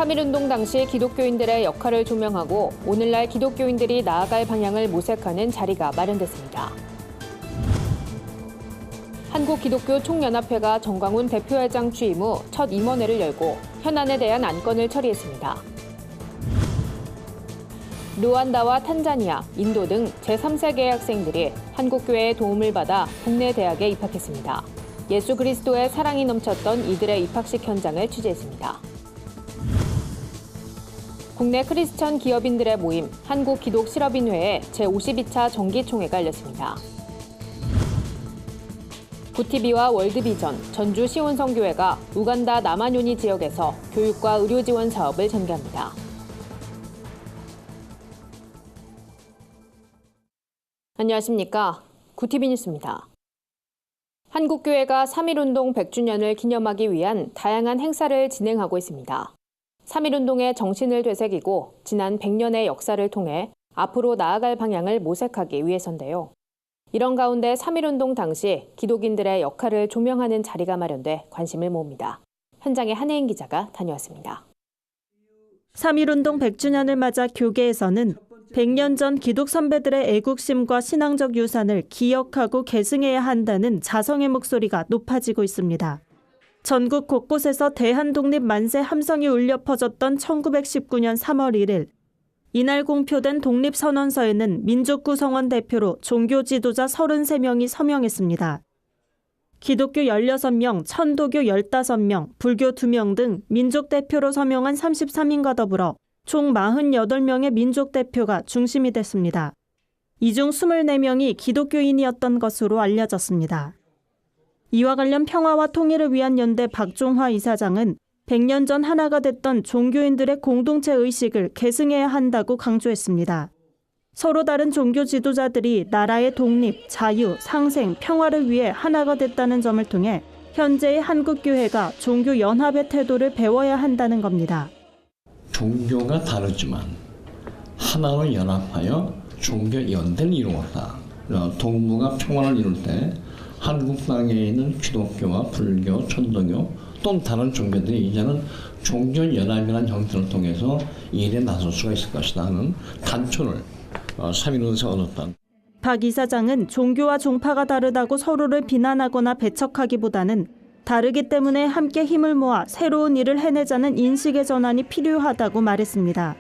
3.1운동 당시 기독교인들의 역할을 조명하고 오늘날 기독교인들이 나아갈 방향을 모색하는 자리가 마련됐습니다. 한국기독교총연합회가 정광훈 대표회장 취임 후 첫 임원회를 열고 현안에 대한 안건을 처리했습니다. 루안다와 탄자니아, 인도 등 제3세계의 학생들이 한국교회의 도움을 받아 국내 대학에 입학했습니다. 예수 그리스도의 사랑이 넘쳤던 이들의 입학식 현장을 취재했습니다. 국내 크리스천 기업인들의 모임 한국기독실업인회의 제52차 정기총회가 열렸습니다. 구티비와 월드비전, 전주 시온성교회가 우간다 나마뇨니 지역에서 교육과 의료 지원 사업을 전개합니다. 안녕하십니까. 구티비 뉴스입니다. 한국교회가 3.1운동 100주년을 기념하기 위한 다양한 행사를 진행하고 있습니다. 3.1운동의 정신을 되새기고 지난 100년의 역사를 통해 앞으로 나아갈 방향을 모색하기 위해서인데요. 이런 가운데 3.1운동 당시 기독인들의 역할을 조명하는 자리가 마련돼 관심을 모읍니다. 현장에 한혜인 기자가 다녀왔습니다. 3.1운동 100주년을 맞아 교계에서는 100년 전 기독 선배들의 애국심과 신앙적 유산을 기억하고 계승해야 한다는 자성의 목소리가 높아지고 있습니다. 전국 곳곳에서 대한독립 만세 함성이 울려 퍼졌던 1919년 3월 1일, 이날 공표된 독립선언서에는 민족구성원 대표로 종교 지도자 33명이 서명했습니다. 기독교 16명, 천도교 15명, 불교 2명 등 민족 대표로 서명한 33인과 더불어 총 48명의 민족 대표가 중심이 됐습니다. 이 중 24명이 기독교인이었던 것으로 알려졌습니다. 이와 관련 평화와 통일을 위한 연대 박종화 이사장은 100년 전 하나가 됐던 종교인들의 공동체 의식을 계승해야 한다고 강조했습니다. 서로 다른 종교 지도자들이 나라의 독립, 자유, 상생, 평화를 위해 하나가 됐다는 점을 통해 현재의 한국교회가 종교 연합의 태도를 배워야 한다는 겁니다. 종교가 다르지만 하나로 연합하여 종교 연대를 이루었다. 동북아 평화를 이룰 때 한국 땅에 있는 기독교와 불교, 천도교 또는 다른 종교들이 이제는 종교 연합이라는 형태를 통해서 이 일에 나설 수가 있을 것이다 하는 단초를 3.1운동에서 얻었다. 박 이사장은 종교와 종파가 다르다고 서로를 비난하거나 배척하기보다는 다르기 때문에 함께 힘을 모아 새로운 일을 해내자는 인식의 전환이 필요하다고 말했습니다.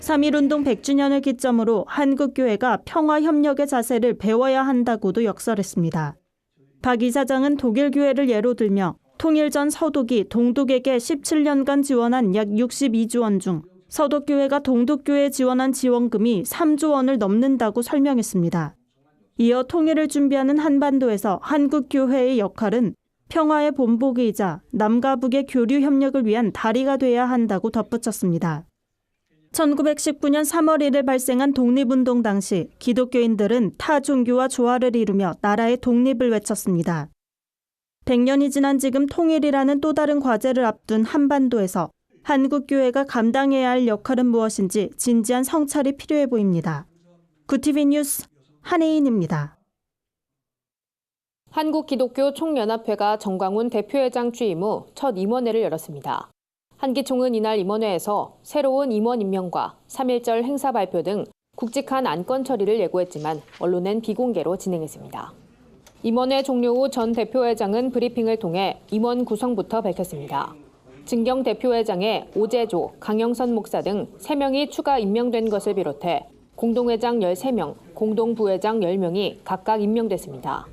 3.1운동 100주년을 기점으로 한국교회가 평화협력의 자세를 배워야 한다고도 역설했습니다. 박 이사장은 독일교회를 예로 들며 통일 전 서독이 동독에게 17년간 지원한 약 62조 원 중 서독교회가 동독교회에 지원한 지원금이 3조 원을 넘는다고 설명했습니다. 이어 통일을 준비하는 한반도에서 한국교회의 역할은 평화의 본보기이자 남과 북의 교류 협력을 위한 다리가 돼야 한다고 덧붙였습니다. 1919년 3월 1일 발생한 독립운동 당시 기독교인들은 타 종교와 조화를 이루며 나라의 독립을 외쳤습니다. 100년이 지난 지금 통일이라는 또 다른 과제를 앞둔 한반도에서 한국교회가 감당해야 할 역할은 무엇인지 진지한 성찰이 필요해 보입니다. 구티비 뉴스 한혜인입니다. 한국기독교총연합회가 정광훈 대표회장 취임 후 첫 임원회를 열었습니다. 한기총은 이날 임원회에서 새로운 임원 임명과 3.1절 행사 발표 등 굵직한 안건 처리를 예고했지만 언론엔 비공개로 진행했습니다. 임원회 종료 후 전 대표회장은 브리핑을 통해 임원 구성부터 밝혔습니다. 진경 대표회장에 오재조, 강영선 목사 등 3명이 추가 임명된 것을 비롯해 공동회장 13명, 공동부회장 10명이 각각 임명됐습니다.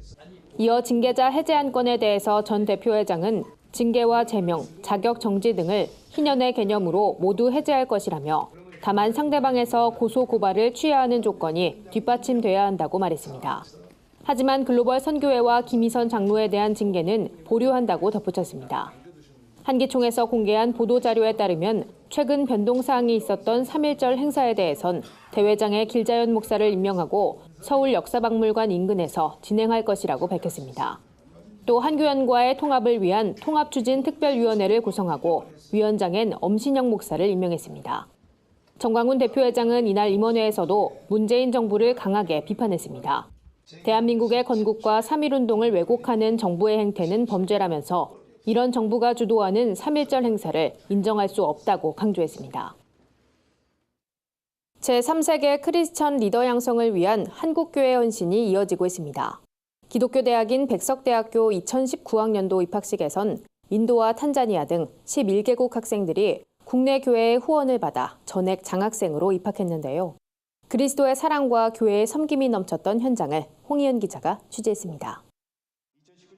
이어 징계자 해제 안건에 대해서 전 대표회장은 징계와 제명, 자격 정지 등을 희년의 개념으로 모두 해제할 것이라며 다만 상대방에서 고소 고발을 취해야 하는 조건이 뒷받침돼야 한다고 말했습니다. 하지만 글로벌 선교회와 김희선 장로에 대한 징계는 보류한다고 덧붙였습니다. 한기총에서 공개한 보도자료에 따르면 최근 변동사항이 있었던 3.1절 행사에 대해선 대회장의 길자연 목사를 임명하고 서울 역사박물관 인근에서 진행할 것이라고 밝혔습니다. 또 한교연과의 통합을 위한 통합추진특별위원회를 구성하고 위원장엔 엄신영 목사를 임명했습니다. 정광훈 대표회장은 이날 임원회에서도 문재인 정부를 강하게 비판했습니다. 대한민국의 건국과 3.1운동을 왜곡하는 정부의 행태는 범죄라면서 이런 정부가 주도하는 3.1절 행사를 인정할 수 없다고 강조했습니다. 제3세계 크리스천 리더 양성을 위한 한국교회 헌신이 이어지고 있습니다. 기독교 대학인 백석대학교 2019학년도 입학식에선 인도와 탄자니아 등 11개국 학생들이 국내 교회의 후원을 받아 전액 장학생으로 입학했는데요. 그리스도의 사랑과 교회의 섬김이 넘쳤던 현장을 홍희연 기자가 취재했습니다.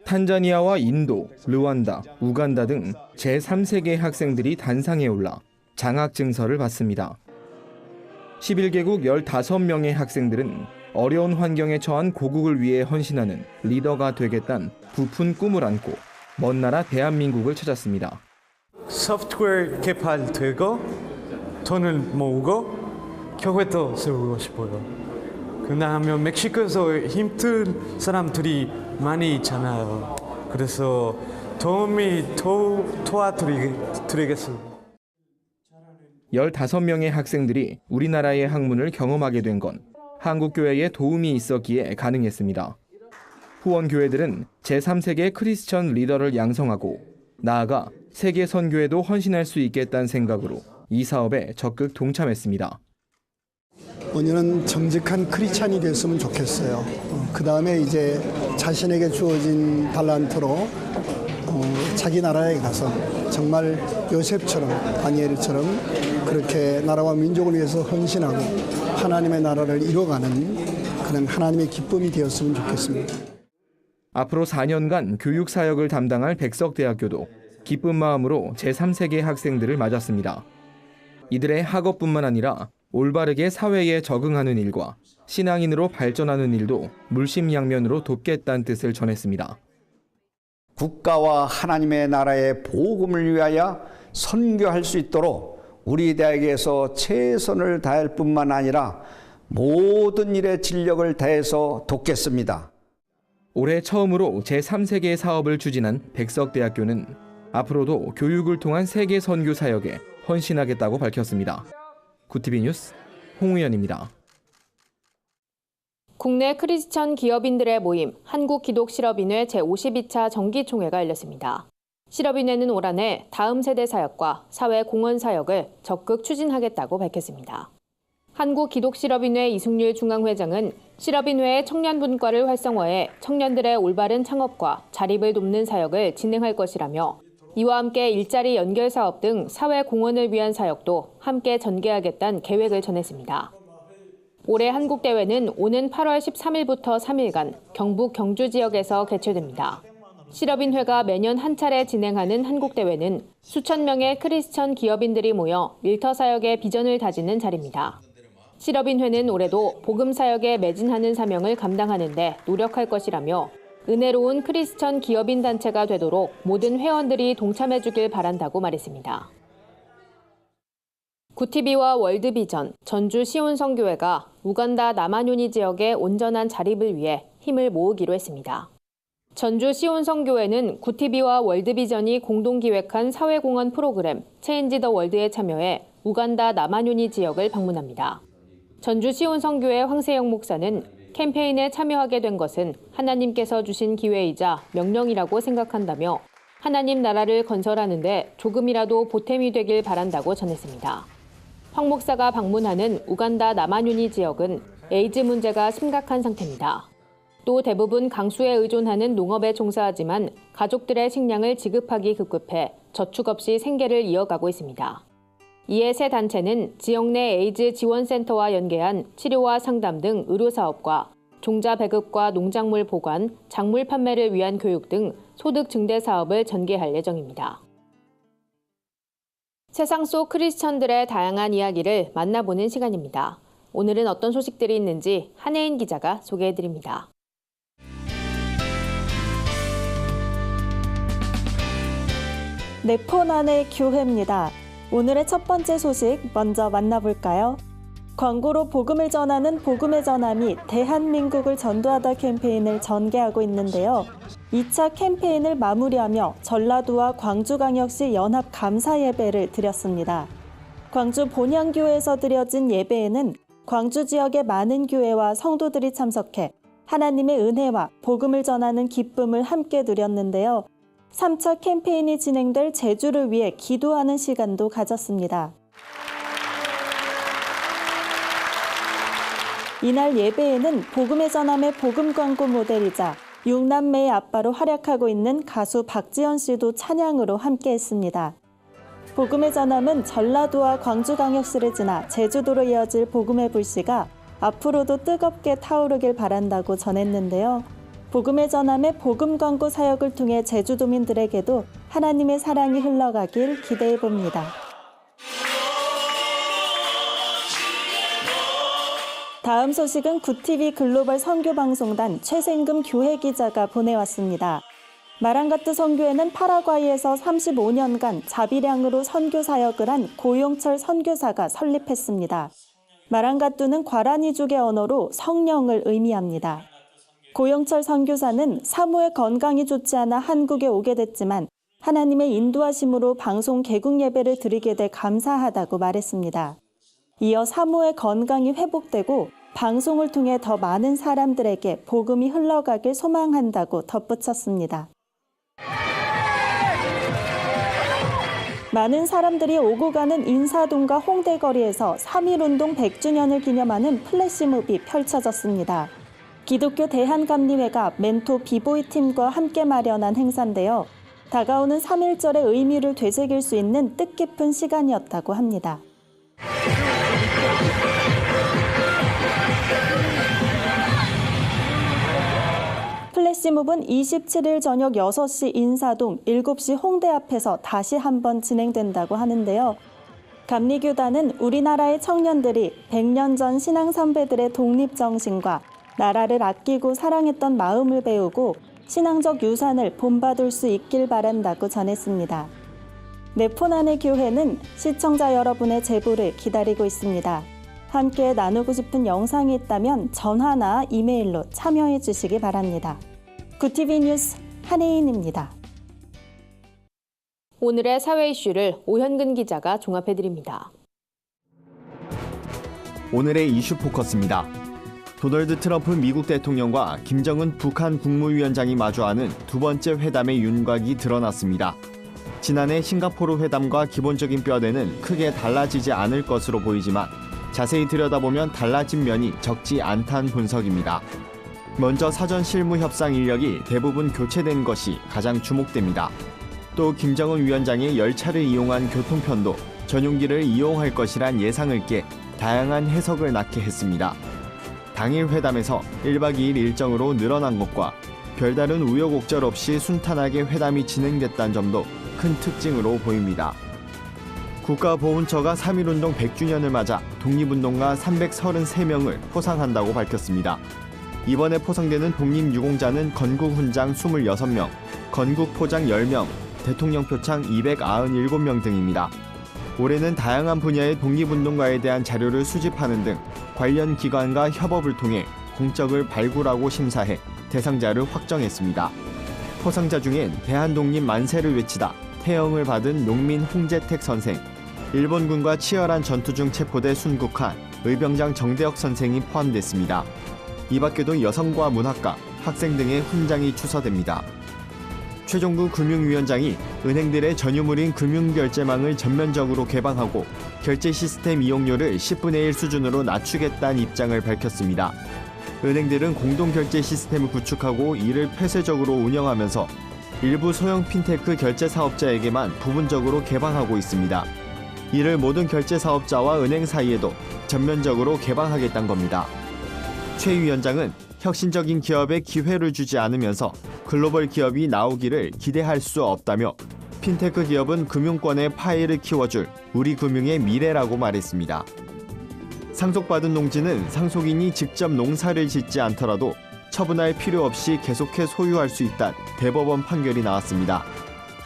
탄자니아와 인도, 르완다, 우간다 등 제3세계 학생들이 단상에 올라 장학 증서를 받습니다. 11개국 15명의 학생들은 어려운 환경에 처한 고국을 위해 헌신하는 리더가 되겠다는 부푼 꿈을 안고 먼 나라 대한민국을 찾았습니다. 소프트웨어 개발되고 돈을 모으고 교회도 세우고 싶어요. 그다음에 멕시코에서 힘든 사람들이 많이 있잖아요. 그래서 도와드리겠습니다. 15명의 학생들이 우리나라의 학문을 경험하게 된 건 한국교회에 도움이 있었기에 가능했습니다. 후원교회들은 제3세계 크리스천 리더를 양성하고 나아가 세계 선교에도 헌신할 수 있겠다는 생각으로 이 사업에 적극 동참했습니다. 본인은 정직한 크리스찬이 됐으면 좋겠어요. 그 다음에 이제 자신에게 주어진 달란트로 자기 나라에 가서 정말 요셉처럼 다니엘처럼 그렇게 나라와 민족을 위해서 헌신하고 하나님의 나라를 이뤄가는 그런 하나님의 기쁨이 되었으면 좋겠습니다. 앞으로 4년간 교육 사역을 담당할 백석대학교도 기쁜 마음으로 제3세계 학생들을 맞았습니다. 이들의 학업뿐만 아니라 올바르게 사회에 적응하는 일과 신앙인으로 발전하는 일도 물심양면으로 돕겠다는 뜻을 전했습니다. 국가와 하나님의 나라의 복음을 위하여 선교할 수 있도록 우리 대학에서 최선을 다할 뿐만 아니라 모든 일에 진력을 다해서 돕겠습니다. 올해 처음으로 제3세계 사업을 추진한 백석대학교는 앞으로도 교육을 통한 세계 선교 사역에 헌신하겠다고 밝혔습니다. 구티비 뉴스 홍우연입니다. 국내 크리스천 기업인들의 모임 한국기독실업인회 제52차 정기총회가 열렸습니다. 실업인회는 올 한해 다음 세대 사역과 사회 공헌 사역을 적극 추진하겠다고 밝혔습니다. 한국기독실업인회 이승률 중앙회장은 실업인회의 청년분과를 활성화해 청년들의 올바른 창업과 자립을 돕는 사역을 진행할 것이라며 이와 함께 일자리 연결 사업 등 사회 공헌을 위한 사역도 함께 전개하겠다는 계획을 전했습니다. 올해 한국대회는 오는 8월 13일부터 3일간 경북 경주 지역에서 개최됩니다. 실업인회가 매년 한 차례 진행하는 한국대회는 수천 명의 크리스천 기업인들이 모여 일터 사역의 비전을 다지는 자리입니다. 실업인회는 올해도 복음 사역에 매진하는 사명을 감당하는 데 노력할 것이라며 은혜로운 크리스천 기업인 단체가 되도록 모든 회원들이 동참해 주길 바란다고 말했습니다. 구티비와 월드비전, 전주 시온성교회가 우간다 나마뉴니 지역의 온전한 자립을 위해 힘을 모으기로 했습니다. 전주 시온성교회는 구티비와 월드비전이 공동 기획한 사회공헌 프로그램 체인지 더 월드에 참여해 우간다 나마뉴니 지역을 방문합니다. 전주 시온성교회 황세영 목사는 캠페인에 참여하게 된 것은 하나님께서 주신 기회이자 명령이라고 생각한다며 하나님 나라를 건설하는 데 조금이라도 보탬이 되길 바란다고 전했습니다. 황 목사가 방문하는 우간다 나마뉴니 지역은 에이즈 문제가 심각한 상태입니다. 또 대부분 강수에 의존하는 농업에 종사하지만 가족들의 식량을 지급하기 급급해 저축 없이 생계를 이어가고 있습니다. 이에 새 단체는 지역 내 에이즈 지원센터와 연계한 치료와 상담 등 의료사업과 종자 배급과 농작물 보관, 작물 판매를 위한 교육 등 소득 증대 사업을 전개할 예정입니다. 세상 속 크리스천들의 다양한 이야기를 만나보는 시간입니다. 오늘은 어떤 소식들이 있는지 한혜인 기자가 소개해드립니다. 내 폰 안의 교회입니다. 오늘의 첫 번째 소식 먼저 만나볼까요? 광고로 복음을 전하는 복음의 전함이 대한민국을 전도하다 캠페인을 전개하고 있는데요. 2차 캠페인을 마무리하며 전라도와 광주광역시 연합 감사 예배를 드렸습니다. 광주 본향교회에서 드려진 예배에는 광주 지역의 많은 교회와 성도들이 참석해 하나님의 은혜와 복음을 전하는 기쁨을 함께 누렸는데요. 3차 캠페인이 진행될 제주를 위해 기도하는 시간도 가졌습니다. 이날 예배에는 복음의 전함의 복음 광고 모델이자 6남매의 아빠로 활약하고 있는 가수 박지현 씨도 찬양으로 함께했습니다. 복음의 전함은 전라도와 광주광역시를 지나 제주도로 이어질 복음의 불씨가 앞으로도 뜨겁게 타오르길 바란다고 전했는데요. 복음의 전함의 복음 광고 사역을 통해 제주도민들에게도 하나님의 사랑이 흘러가길 기대해 봅니다. 다음 소식은 구TV 글로벌 선교방송단 최생금 교회 기자가 보내왔습니다. 마랑가뚜 선교회는 파라과이에서 35년간 자비량으로 선교 사역을 한 고용철 선교사가 설립했습니다. 마랑가뚜는 과라니족의 언어로 성령을 의미합니다. 고용철 선교사는 사모의 건강이 좋지 않아 한국에 오게 됐지만 하나님의 인도하심으로 방송 개국 예배를 드리게 돼 감사하다고 말했습니다. 이어 사모의 건강이 회복되고 방송을 통해 더 많은 사람들에게 복음이 흘러가길 소망한다고 덧붙였습니다. 많은 사람들이 오고 가는 인사동과 홍대거리에서 3.1운동 100주년을 기념하는 플래시몹이 펼쳐졌습니다. 기독교 대한감리회가 멘토 비보이 팀과 함께 마련한 행사인데요. 다가오는 3.1절의 의미를 되새길 수 있는 뜻깊은 시간이었다고 합니다. 플래시몹은 27일 저녁 6시 인사동, 7시 홍대 앞에서 다시 한번 진행된다고 하는데요. 감리교단은 우리나라의 청년들이 100년 전 신앙 선배들의 독립정신과 나라를 아끼고 사랑했던 마음을 배우고 신앙적 유산을 본받을 수 있길 바란다고 전했습니다. 네포난의 교회는 시청자 여러분의 제보를 기다리고 있습니다. 함께 나누고 싶은 영상이 있다면 전화나 이메일로 참여해 주시기 바랍니다. 구TV 뉴스 한혜인입니다. 오늘의 사회 이슈를 오현근 기자가 종합해드립니다. 오늘의 이슈 포커스입니다. 도널드 트럼프 미국 대통령과 김정은 북한 국무위원장이 마주하는 두 번째 회담의 윤곽이 드러났습니다. 지난해 싱가포르 회담과 기본적인 뼈대는 크게 달라지지 않을 것으로 보이지만 자세히 들여다보면 달라진 면이 적지 않다는 분석입니다. 먼저 사전 실무 협상 인력이 대부분 교체된 것이 가장 주목됩니다. 또 김정은 위원장이 열차를 이용한 교통편도 전용기를 이용할 것이란 예상을 깨 다양한 해석을 낳게 했습니다. 당일 회담에서 1박 2일 일정으로 늘어난 것과 별다른 우여곡절 없이 순탄하게 회담이 진행됐다는 점도 큰 특징으로 보입니다. 국가보훈처가 3.1운동 100주년을 맞아 독립운동가 333명을 포상한다고 밝혔습니다. 이번에 포상되는 독립유공자는 건국훈장 26명, 건국포장 10명, 대통령표창 297명 등입니다. 올해는 다양한 분야의 독립운동가에 대한 자료를 수집하는 등 관련 기관과 협업을 통해 공적을 발굴하고 심사해 대상자를 확정했습니다. 포상자 중엔 대한독립 만세를 외치다 태형을 받은 농민 홍재택 선생, 일본군과 치열한 전투 중 체포돼 순국한 의병장 정대혁 선생이 포함됐습니다. 이 밖에도 여성과 문학가, 학생 등의 훈장이 추서됩니다. 최종구 금융위원장이 은행들의 전유물인 금융결제망을 전면적으로 개방하고 결제 시스템 이용료를 10분의 1 수준으로 낮추겠다는 입장을 밝혔습니다. 은행들은 공동결제 시스템을 구축하고 이를 폐쇄적으로 운영하면서 일부 소형 핀테크 결제 사업자에게만 부분적으로 개방하고 있습니다. 이를 모든 결제 사업자와 은행 사이에도 전면적으로 개방하겠다는 겁니다. 최 위원장은 혁신적인 기업에 기회를 주지 않으면서 글로벌 기업이 나오기를 기대할 수 없다며 핀테크 기업은 금융권의 파이를 키워줄 우리 금융의 미래라고 말했습니다. 상속받은 농지는 상속인이 직접 농사를 짓지 않더라도 처분할 필요 없이 계속해 소유할 수 있다는 대법원 판결이 나왔습니다.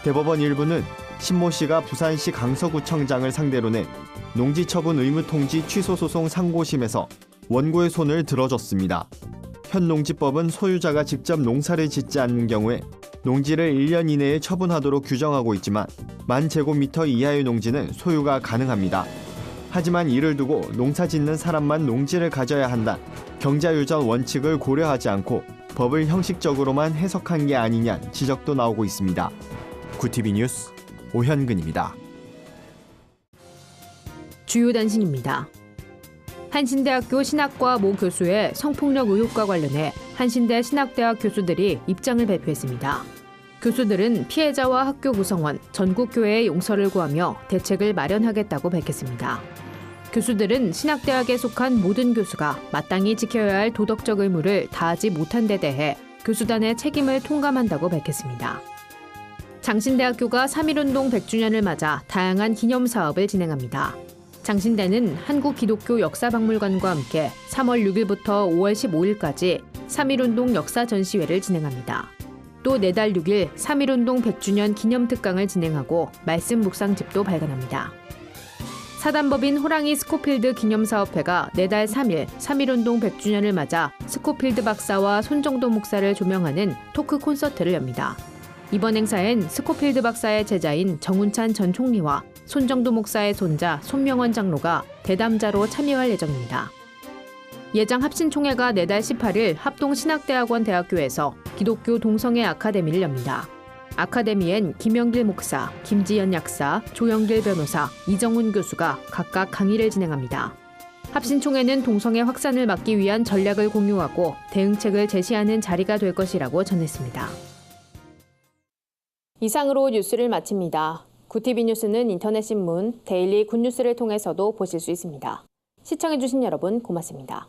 대법원 일부는 신모 씨가 부산시 강서구청장을 상대로 낸 농지 처분 의무 통지 취소 소송 상고심에서 원고의 손을 들어줬습니다. 현 농지법은 소유자가 직접 농사를 짓지 않는 경우에 농지를 1년 이내에 처분하도록 규정하고 있지만 1000제곱미터 이하의 농지는 소유가 가능합니다. 하지만 이를 두고 농사 짓는 사람만 농지를 가져야 한다. 경자유전 원칙을 고려하지 않고 법을 형식적으로만 해석한 게 아니냐는 지적도 나오고 있습니다. 구티비 뉴스 오현근입니다. 주요 단신입니다. 한신대학교 신학과 모 교수의 성폭력 의혹과 관련해 한신대 신학대학 교수들이 입장을 발표했습니다. 교수들은 피해자와 학교 구성원, 전국교회의 용서를 구하며 대책을 마련하겠다고 밝혔습니다. 교수들은 신학대학에 속한 모든 교수가 마땅히 지켜야 할 도덕적 의무를 다하지 못한 데 대해 교수단의 책임을 통감한다고 밝혔습니다. 장신대학교가 3.1운동 100주년을 맞아 다양한 기념 사업을 진행합니다. 장신대는 한국기독교 역사박물관과 함께 3월 6일부터 5월 15일까지 3.1운동 역사 전시회를 진행합니다. 또 내달 6일 3.1운동 100주년 기념특강을 진행하고 말씀 묵상집도 발간합니다. 사단법인 호랑이 스코필드 기념사업회가 내달 3일 3.1운동 100주년을 맞아 스코필드 박사와 손정도 목사를 조명하는 토크 콘서트를 엽니다. 이번 행사엔 스코필드 박사의 제자인 정운찬 전 총리와 손정도 목사의 손자 손명원 장로가 대담자로 참여할 예정입니다. 예장 합신총회가 내달 18일 합동신학대학원 대학교에서 기독교 동성애 아카데미를 엽니다. 아카데미엔 김영길 목사, 김지연 약사, 조영길 변호사, 이정훈 교수가 각각 강의를 진행합니다. 합신총회는 동성애 확산을 막기 위한 전략을 공유하고 대응책을 제시하는 자리가 될 것이라고 전했습니다. 이상으로 뉴스를 마칩니다. 구티비 뉴스는 인터넷 신문, 데일리 굿뉴스를 통해서도 보실 수 있습니다. 시청해주신 여러분 고맙습니다.